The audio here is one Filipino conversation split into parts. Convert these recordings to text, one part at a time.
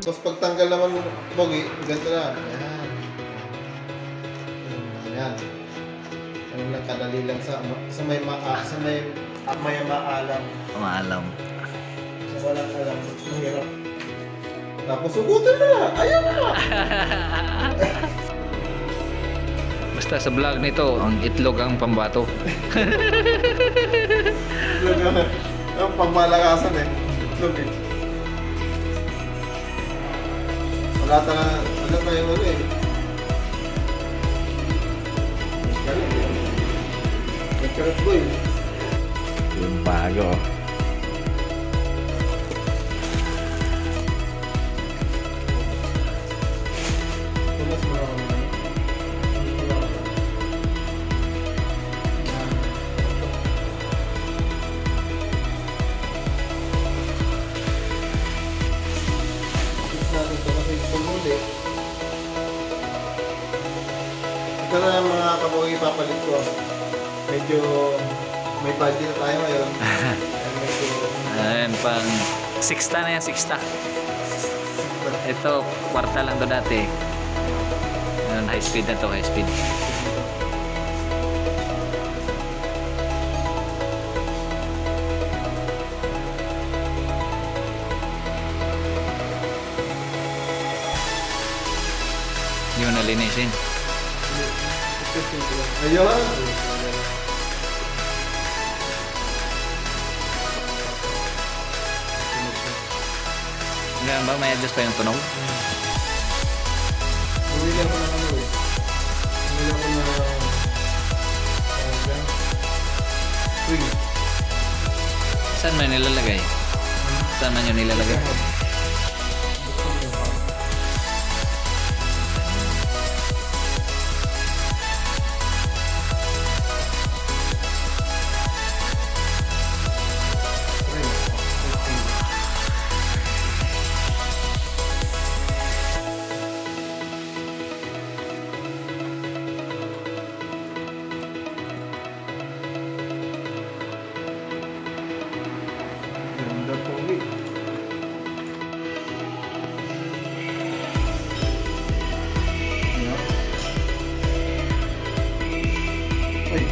Tapos pagtanggal naman pogi, ganito na. Ayan. Ayan. Ang nakadali lang sa may maalam. Maalam. Sa walang alam, mahirap. Tapos ugutin na! Ayan na! Basta sa vlog nito, ang itlog ang pambato. Ang pangmalakasan eh. Itlog eh. Wala ta na, ano pa yung ano eh. Nagkarat boy. Yung bago. Tumas mo lang ako. Natin ito kasi pumuli. Ito na yung mga kabuhay ipapalit ko. Medyo may budget na tayo ngayon. Medyo Ayan, pang sixta na yan, sixta. Ito, kwarta lang to dati. Ayan, high speed na to, high speed. Hindi mo nalinisin. ayun! Ganun ba? May adjust pa yung tunog? Bumili ako ng ano eh. Bumili ako ng spring. Saan mo yung nilalagay? Saan man yung nilalagay? Ganda po eh. Uy.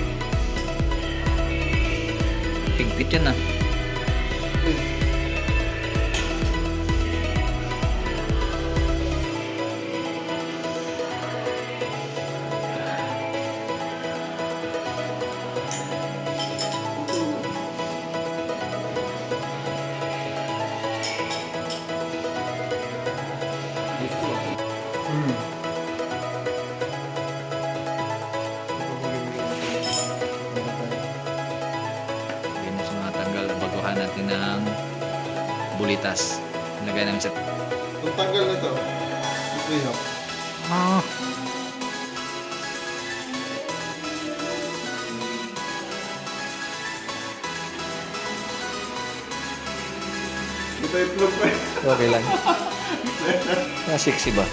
Higpit yun ah. Uy. Hindi mo sa mga tanggal. Baguhan natin ng bulitas. Lagay namin sa... Kung tanggal na to, ito yun. Oh. Ito itlog pa eh. Okay lang. Sexy ba?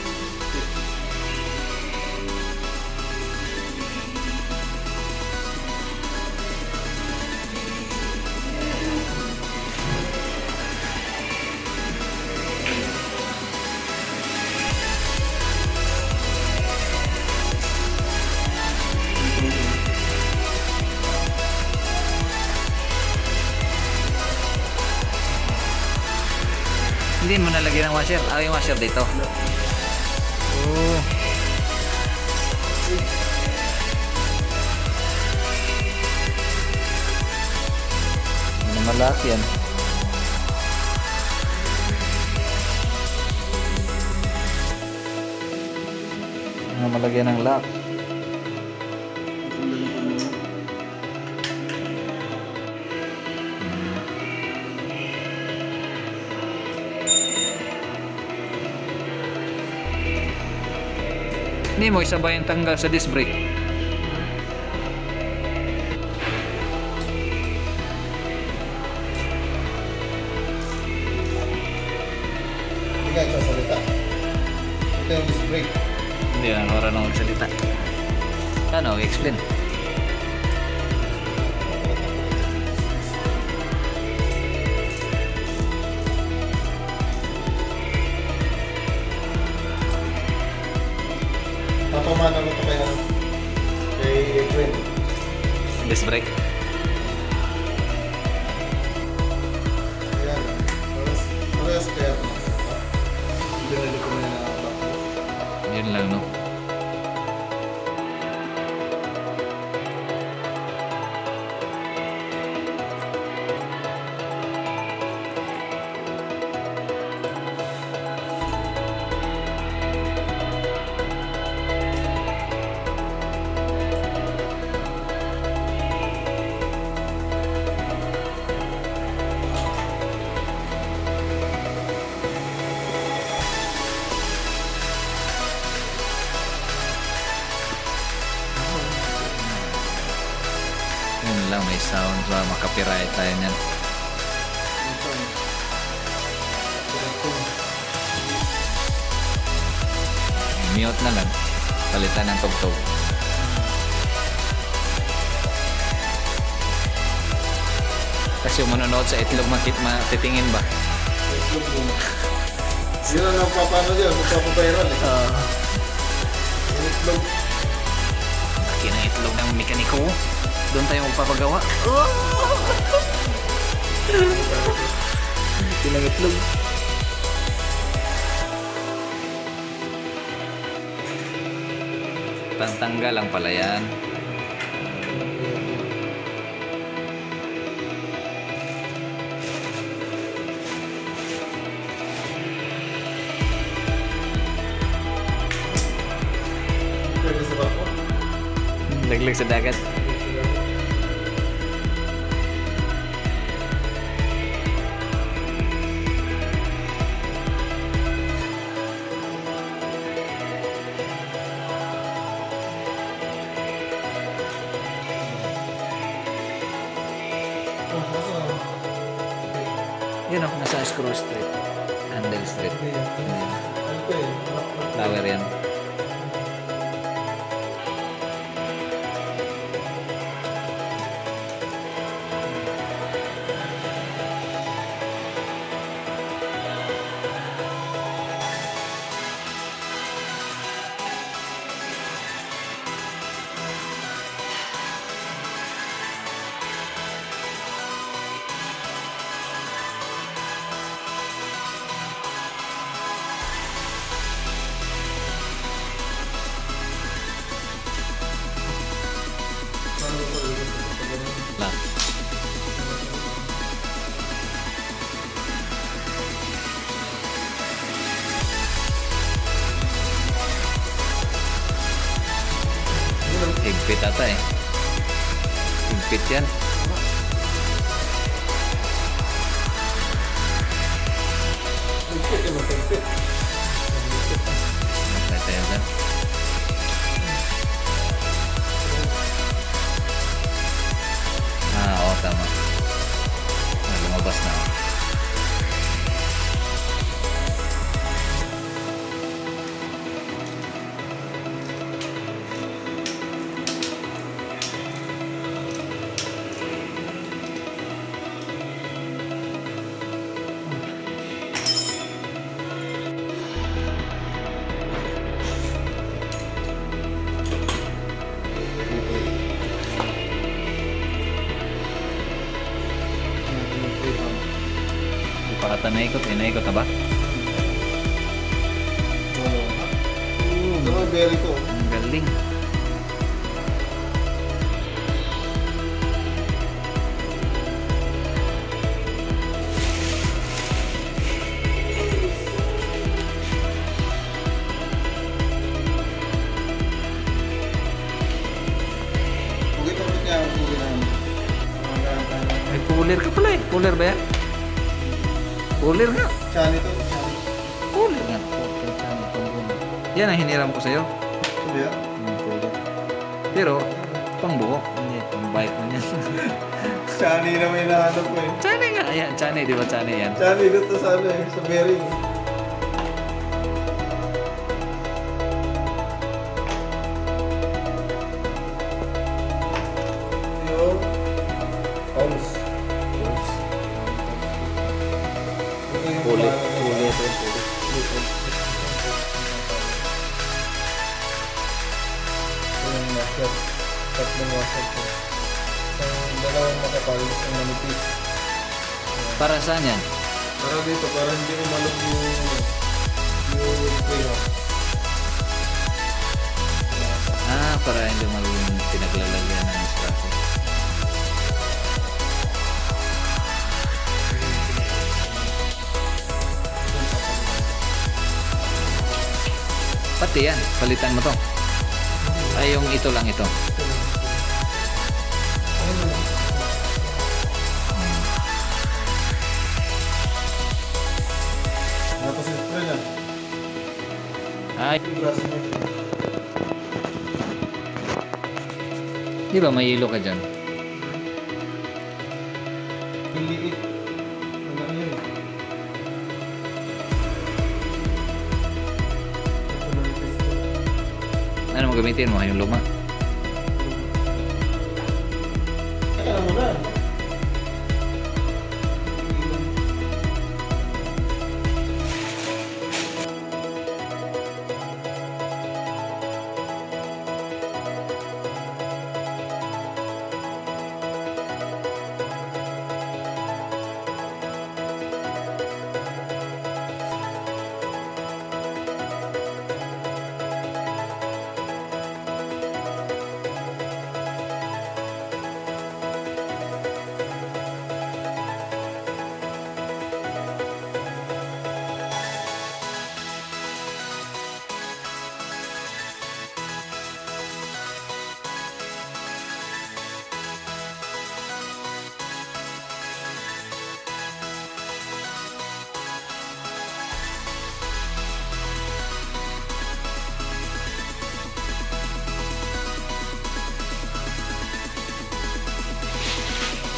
Hindi mo nalagyan ng washer. Ah, yung washer dito. Oh. Ano malaki yan? Ano malagyan ng lock? Hindi mo isabay yung tanggal sa disc brake. Hindi ka sasalita. Ito yung disc brake. Hindi na marunong magsalita. Ano, explain. pamana ko ito kay Efren. Disc brake. Ayan. Parehas kaya ito. Binili ko na yung back. Yun lang, no? Yun lang, may sound. So, makapiright tayo niyan. Mute na lang. Palitan ng tugtog. Kasi yung manonood sa itlog matitingin ba? Yun ang nagpapano dyan, magpapaviral eh. Yung itlog. Laki ng itlog ng mekaniko. Doon tayo magpapagawa. Laki ng itlog. Tanggal lang pala yan. Pwede sa bako. Laglag sa dagat. Oh, nasa. Yun o, nasa Screw Street. Handle Street. Ito eh. Tower yan. Lang. Higpit ata eh. Higpit yan. Magpit eh, magpit. Tayo yan. Oo, tama. Lumabas na. Pakata naikot, naikot na ba? Ito ang berry ko. Ang galing. Pugit ang niya, pugit na. May cooler ka pala eh. Cooler ba yan? Cooler nga. Chani to, chani. Cooler nga. Yan ang hiniram ko sa'yo. Ito ba yan? Pero, pang buo. Hindi, pang bike mo yan. Chani na may nahanap ko eh. Chane nga. Ayan, chane. Di ba chane yan? Chani dito sa ano eh, sa bearing. Yung Oms. Ito yung Cooler. pangalan nila. Cooler. washer. Tatlong washer po. Isang dalawang makapal, isang manipis. Para saan yan? Para dito, para hindi umalog yung player. Para hindi maging pinaglalagyan ng sprocket. Pati yan, palitan mo to. Ay, yung ito lang ito. Tapos yung spray na. Ay, Yung braso niya. di ba may yelo ka dyan? Yung liit. Ano yun? Ito manipis ko. Ano mo gamitin mo? Yung luma? Kaya mo na.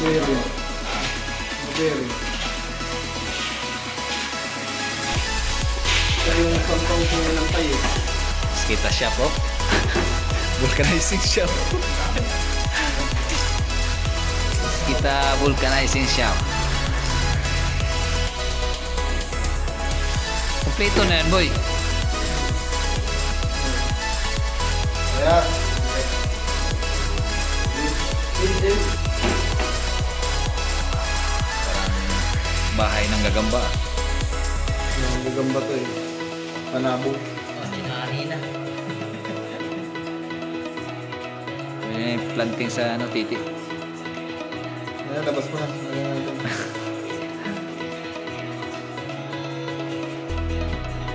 Bearing. Bearing. Ito yung pampang siya ng tayo. Kita shop, oh. Vulcanizing shop. Kita vulcanizing shop. Kompleto na yan, boy. Kaya, Parang bahay ng gagamba. yung gagamba to eh. Panabog. May planting sa ano, titi. Ayan, labas mo na. Ayan natin.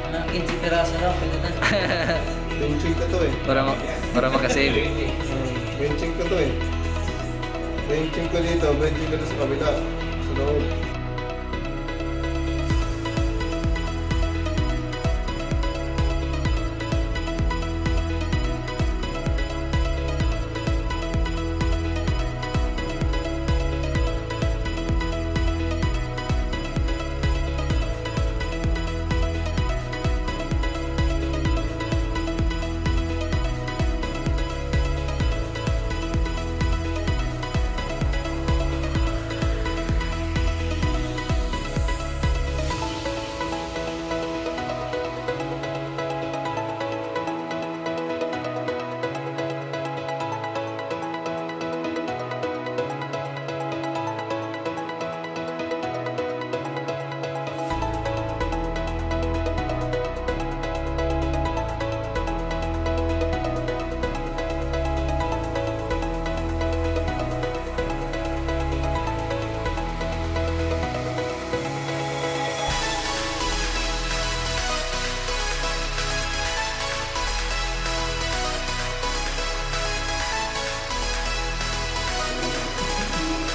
Anak, 15 piraso lang, pwede na. Benching ko to eh. Para makasave. Benching ko to eh. Benching ko dito, benching ko sa kabila. Sa loob.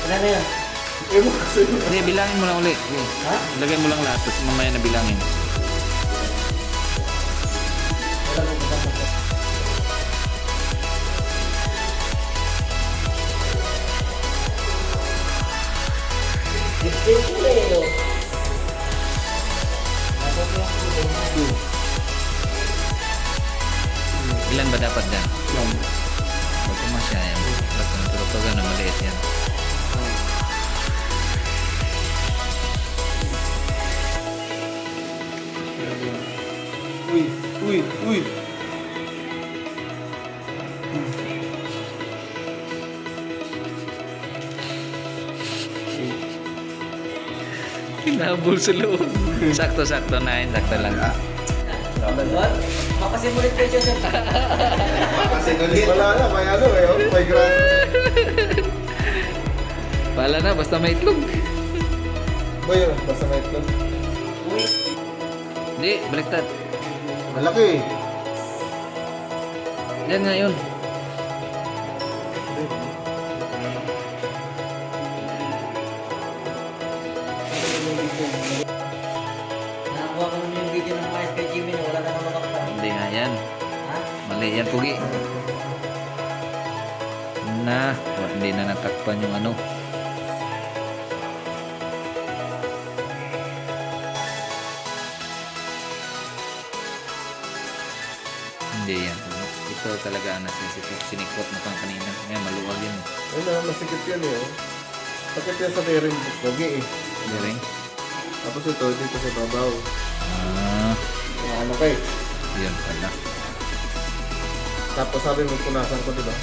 Wala na yan. Ewan kasi. Hindi, bilangin mo lang ulit. Ha? Lagay mo lang lahat, tapos mamaya na bilangin. Wala mo ba ito? Ito yung kulay, no? Dapat yung kulay na. Ilan ba dapat dyan? Huwag ko masya yan. Huwag ko naturutogan na maliit yan. Uy, uy, uy. Nabul sa loob. Sakto-sakto na yun. Sakto lang. What? Makasimulit kayo dyan. Kasi ulit. Wala na, may ano eh. Oh, may grand. Wala na, basta may itlog. Ba yun? Basta may itlog. Uy. Hindi, baliktad. Malaki. Yan nga yun. Nakakuha ko naman yung video ng mais kay Jimmy na wala na naman makita. Hindi nga yan. Ha? Mali yan, Pugi. Hindi na natakpan yung ano. Hindi yan. Ito talaga ang nasisipot. Sinikot mo kang kanina. Ngayon, maluwag yan. Ay na, masikip yan eh. Oh. Sakit yan sa bearing pogi eh. Hindi rin. Tapos ito, dito sa babaw. Mga ano kay. Yun pala. Tapos sabi mo, punasan ko, di ba?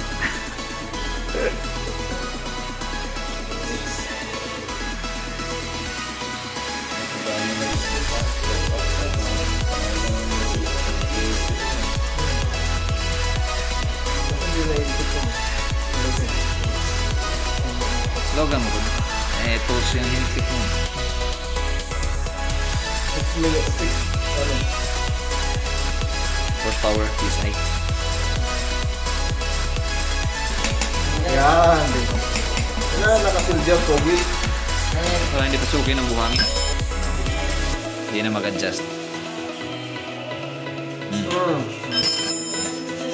Hindi naisip ko. Slogan mo ko. Tools yung hinikip mo. 6 minutes, 6, ano? Horsepower, PSI. Yan, di ba? Wala, nakasildyang pogi. Wala, hindi pasukin ng buhangin. Hindi na mag-adjust.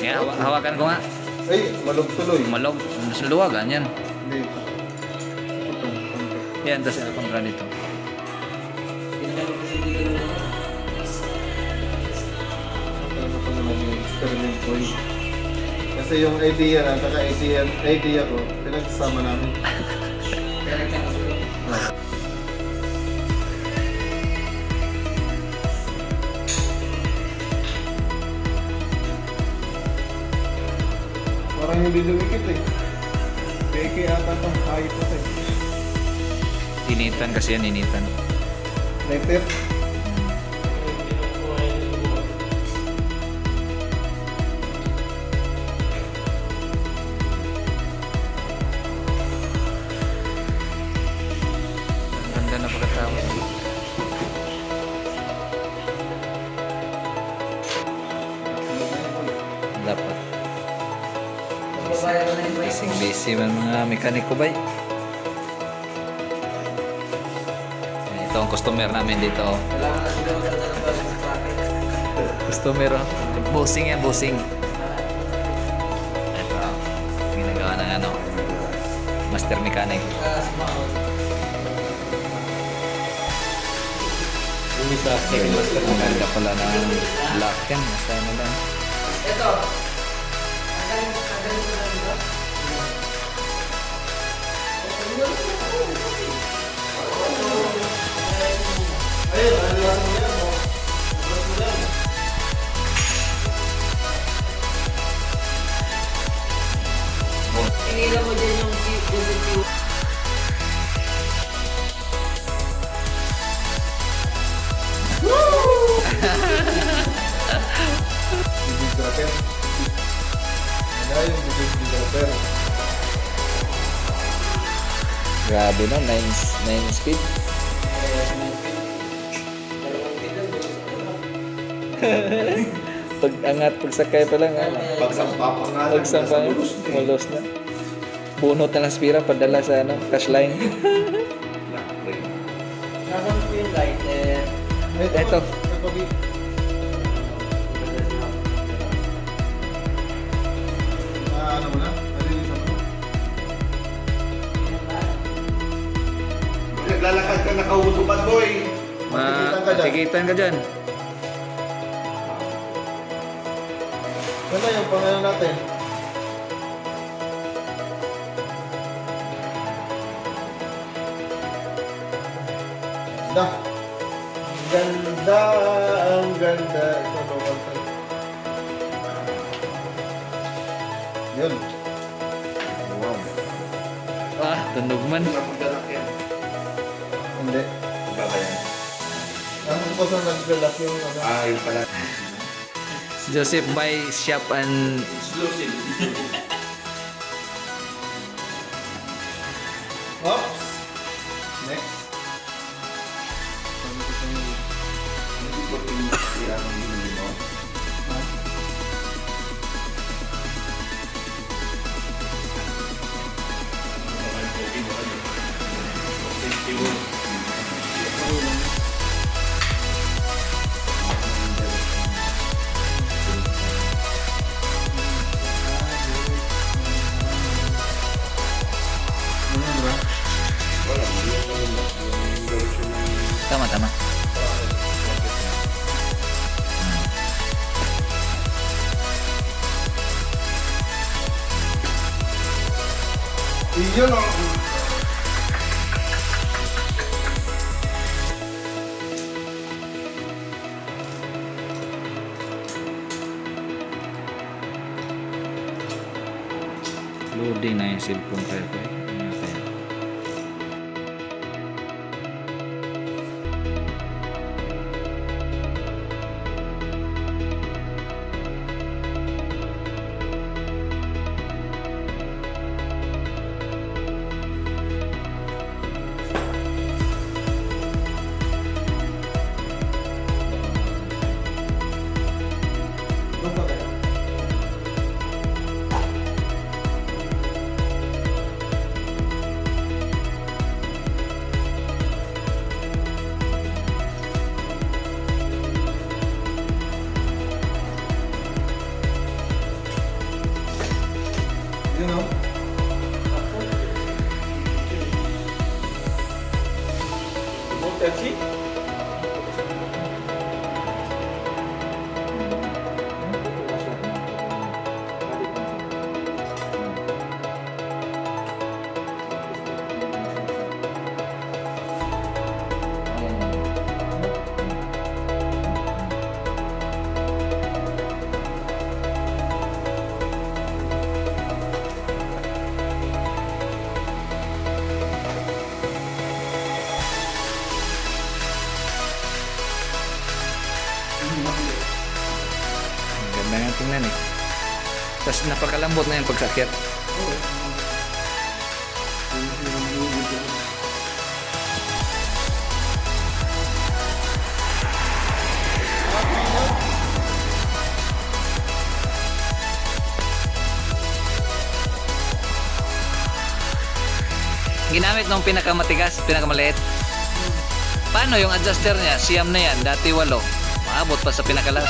Kaya hawakan ko nga. Ay, malog tuloy. Malog. Mas luwagan yan. Hindi. Yan, tapos ito pang dito. Ano pa naman yung experiment ko eh. Kasi yung idea na, saka idea ko, pinagsama namin. Kaya nagkakasulong. Parang hindi lumikit eh. Peke ata ito, kahit ito eh. Initan kasi yan, initan. Naipit. Ang ganda na pagkatapos. Dapat. Magbabayad na yung price. Busy man mga mekaniko ba? Ito ang customer namin dito. Kailangan na sila magdala ng bago sa traffic. Customer, oh. Bossing yan, bossing. Ito, ginagawa ng ano, master mechanic. Sumahod. Yung isa, Ang ganda pala ng lock yan. Basta ano lang. Ito. Ang galing ko lang ito. ayun, ano lang mo yan, oh. Tinila mo dyan yung GBQ. Bibig dropper. Ano yung bibig dropper? Grabe no, 9 speed. Pag angat, pag sakay pa lang, Pagsampa pa nga. pag sampa, mulos na. Bunot na ng spira, padala sa ano, cash line. Nasaan po yung light? Ito. Ano mo na? Alinisan mo na? Naglalakad ka nakahutubad, boy. Matikitan ka dyan. Ano yung pangalan natin? Ganda. Ang ganda. Ito, local tayo. Yun. Wow. Ah, tunog man. Hindi. Babayan. boss ang nag-lock yung ano. Yun pala. Joseph by Shop and Oops! Next. Hindi ko pinag-iya ng hindi mo. tama tama. Iyon ang... Loading na yung cellphone kayo ko eh. Ano kaya? Doon pa tayo. Yun o. Ang ganda nga tingnan eh. Tapos napakalambot na yung pagsakit. Ginamit nung pinakamatigas, pinakamaliit. Paano yung adjuster niya? Siyam na yan, dati 8. Maabot pa sa pinakalas.